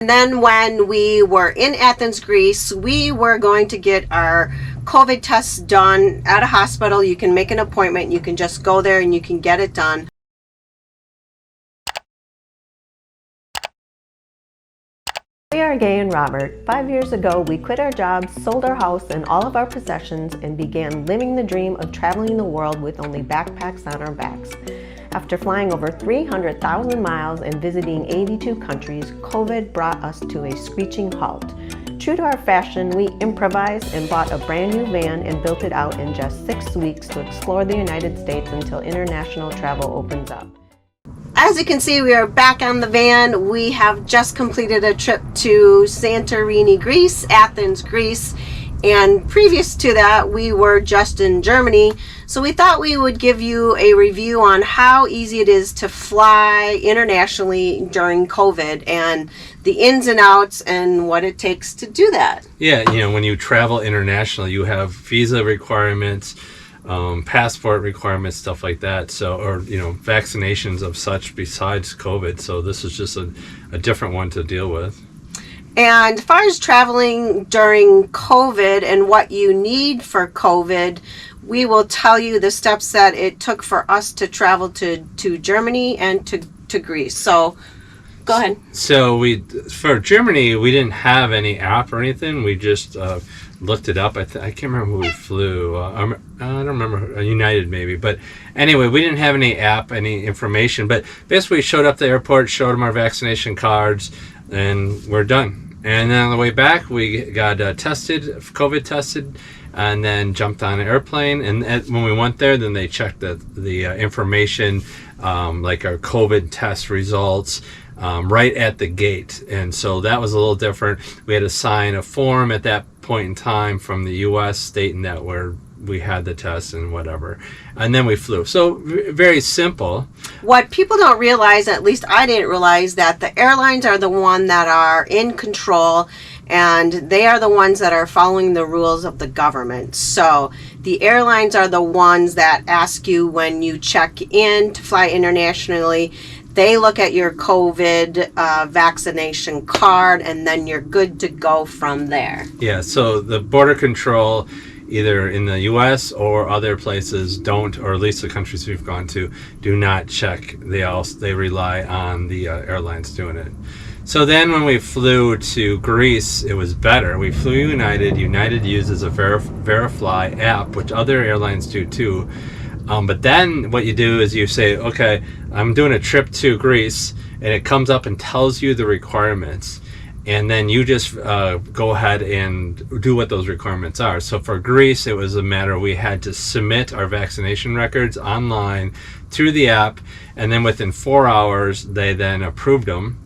And then when we were in Athens, Greece, we were going to get our COVID tests done at a hospital. You can make an appointment. You can just go there and you can get it done. We are Gay and Robert. 5 years ago, we quit our jobs, sold our house and all of our possessions, and began living the dream of traveling the world with only backpacks on our backs. After flying over 300,000 miles and visiting 82 countries, COVID brought us to a screeching halt. True to our fashion, we improvised and bought a brand new van and built it out in just 6 weeks to explore the United States until international travel opens up. As you can see, we are back on the van. We have just completed a trip to Santorini, Greece, Athens, Greece, and previous to that, we were just in Germany. So we thought we would give you a review on how easy it is to fly internationally during COVID and the ins and outs and what it takes to do that. Yeah, when you travel internationally, you have visa requirements, passport requirements, stuff like that. So, or vaccinations of such besides COVID. So this is just a different one to deal with. And as far as traveling during COVID and what you need for COVID, we will tell you the steps that it took for us to travel to Germany and to Greece. So go ahead. So for Germany, we didn't have any app or anything. We just looked it up. I can't remember who we flew. I don't remember, United maybe. But anyway, we didn't have any app, any information. But basically, we showed up at the airport, showed them our vaccination cards, and we're done. And then on the way back, we got COVID tested, and then jumped on an airplane. And when we went there, then they checked the information, like our COVID test results, right at the gate. And so that was a little different. We had to sign a form at that point in time from the U.S. stating that we had the test and whatever. And then we flew. So very simple. What people don't realize, at least I didn't realize, that the airlines are the one that are in control, and they are the ones that are following the rules of the government. So the airlines are the ones that ask you when you check in to fly internationally. They look at your COVID vaccination card, and then you're good to go from there. Yeah, so the border control, either in the U.S. or other places, don't, or at least the countries we've gone to, do not check. They rely on the airlines doing it. So then when we flew to Greece, it was better. We flew United. United uses a Verifly app, which other airlines do too. But then what you do is you say, okay, I'm doing a trip to Greece, and it comes up and tells you the requirements. And then you just go ahead and do what those requirements are. So for Greece, it was a matter we had to submit our vaccination records online through the app, and then within 4 hours, they then approved them.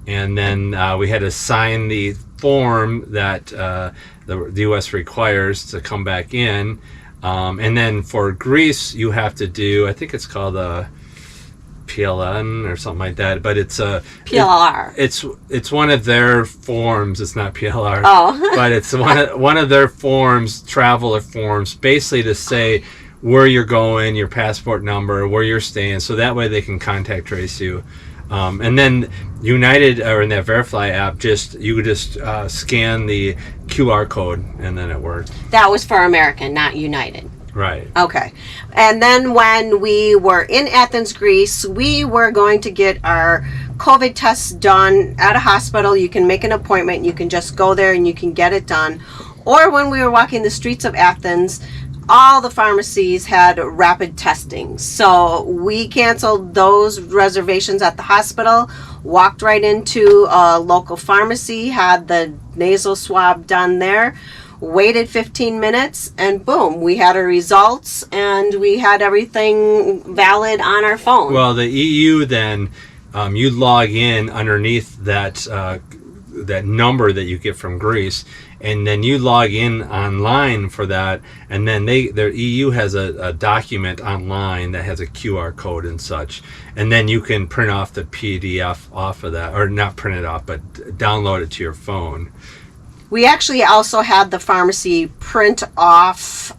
And then we had to sign the form that the U.S. requires to come back in. And then for Greece, you have to do, I think it's called a PLN or something like that, but it's a PLR. It's one of their forms. It's not PLR. Oh. But it's one of their forms, traveler forms, basically to say where you're going, your passport number, where you're staying, so that way they can contact trace you. And then United, or in that Verifly app, you could just scan the QR code, and then it worked. That was for American, not United. Right. Okay. And then when we were in Athens, Greece, we were going to get our COVID tests done at a hospital. You can make an appointment. You can just go there and you can get it done. Or when we were walking the streets of Athens, all the pharmacies had rapid testing. So we canceled those reservations at the hospital, walked right into a local pharmacy, had the nasal swab done there, waited 15 minutes, and boom, we had our results, and we had everything valid on our phone. Well, the EU then, you log in underneath that number that you get from Greece, and then you log in online for that, and then their EU has a document online that has a QR code and such, and then you can print off the PDF off of that, or not print it off, but download it to your phone. We actually also had the pharmacy print off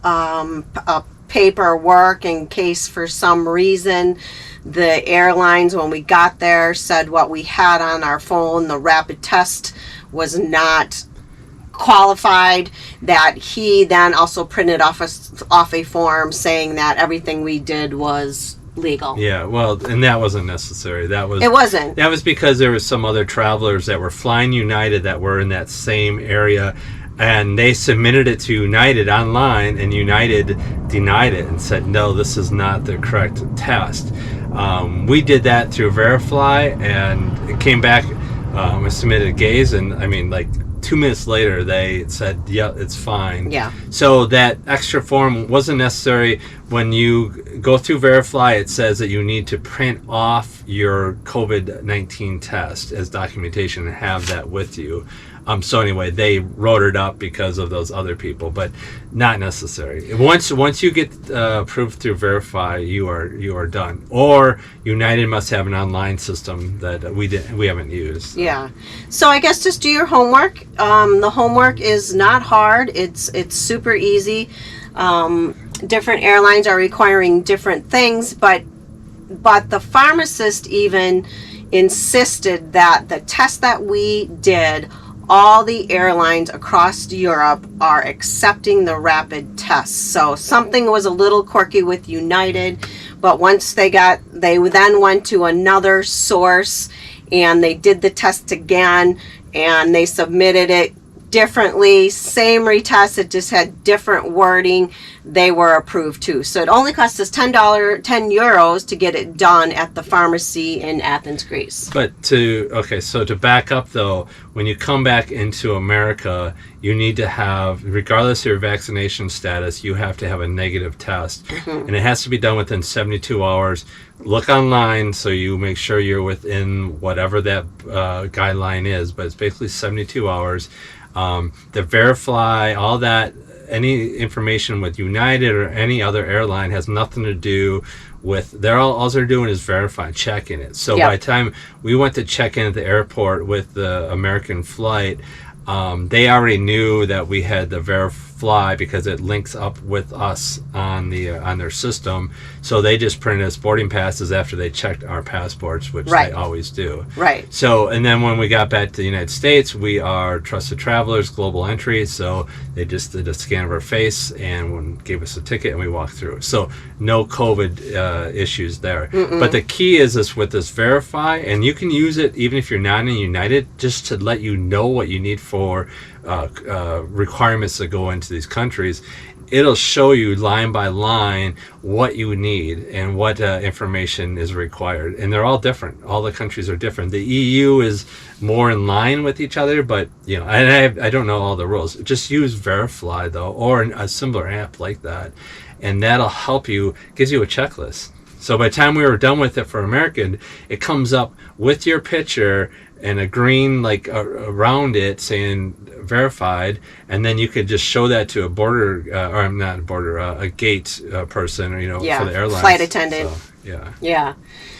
paperwork in case for some reason The airlines, when we got there, said what we had on our phone, the rapid test, was not qualified. That he then also printed off a form saying that everything we did was legal. Yeah, well, and that wasn't necessary. It wasn't. That was because there was some other travelers that were flying United that were in that same area, and they submitted it to United online, and United denied it and said, no, this is not the correct test. We did that through Verify, and it came back. I submitted a gaze, and I mean, like 2 minutes later, they said, yeah, it's fine. Yeah. So that extra form wasn't necessary. When you go through Verify, it says that you need to print off your COVID-19 test as documentation and have that with you. So anyway, they wrote it up because of those other people, but not necessary. Once you get approved through Verify, you are done. Or United must have an online system that we haven't used. Yeah. So I guess just do your homework. The homework is not hard. It's super easy. Different airlines are requiring different things, but the pharmacist even insisted that the test that we did, all the airlines across Europe are accepting the rapid tests. So something was a little quirky with United, but once they then went to another source and they did the test again and they submitted it differently, same retest, it just had different wording. They were approved too. So it only cost us €10 to get it done at the pharmacy in Athens, Greece. But to back up though, when you come back into America, you need to have, regardless of your vaccination status, you have to have a negative test. And it has to be done within 72 hours. Look online so you make sure you're within whatever that guideline is, but it's basically 72 hours. The Verify, all that, any information with United or any other airline has nothing to do with, all they're doing is verifying, checking it. So by the time we went to check in at the airport with the American flight, they already knew that we had the Verify because it links up with us on their system. So they just printed us boarding passes after they checked our passports, which they always do. Right. So, and then when we got back to the United States, we are trusted travelers, global entry. So they just did a scan of our face and gave us a ticket and we walked through. So no COVID issues there. But the key is this with this Verify, and you can use it even if you're not in United, just to let you know what you need for requirements to go into these countries. It'll show you line by line what you need and what information is required, and they're all different. All the countries are different. The EU is more in line with each other, but and I don't know all the rules. Just use Verify though, or a similar app like that, and that'll help you. Gives you a checklist. So by the time we were done with it for American, it comes up with your picture and a green around it saying verified, and then you could just show that to a a gate person, or for the airline, flight attendant. So,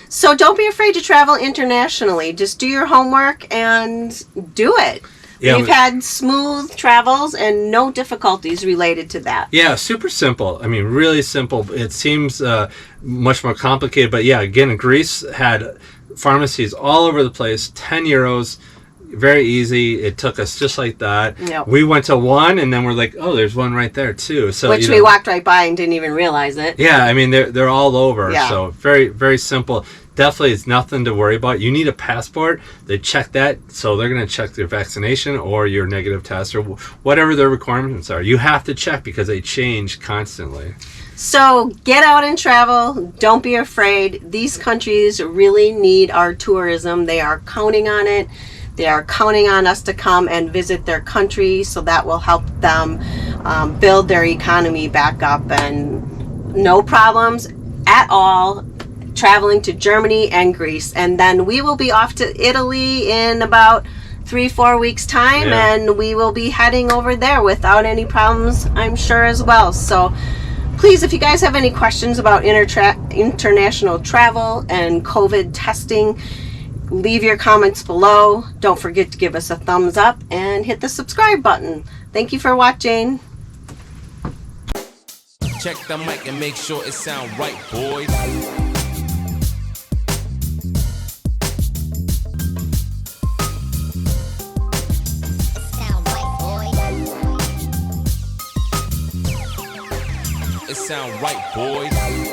So don't be afraid to travel internationally. Just do your homework and do it. We've had smooth travels and no difficulties related to that. Yeah, super simple. I mean, really simple. It seems much more complicated, but again, Greece had pharmacies all over the place. €10, very easy. It took us just like that. Yep. We went to one, and then we're like, oh, there's one right there too. So which we walked right by and didn't even realize it. Yeah, I mean they're all over. Yeah. So very, very simple. Definitely, it's nothing to worry about. You need a passport. They check that, so they're going to check your vaccination or your negative test or whatever their requirements are. You have to check because they change constantly. So get out and travel. Don't be afraid. These countries really need our tourism. They are counting on it. They are counting on us to come and visit their country, so that will help them build their economy back up. And no problems at all traveling to Germany and Greece. And then we will be off to Italy in about 3-4 weeks time, and we will be heading over there without any problems, I'm sure, as well. So please, if you guys have any questions about international travel and COVID testing, leave your comments below. Don't forget to give us a thumbs up and hit the subscribe button. Thank you for watching. Check the mic and make sure it sound right, boys. It sound right, boys.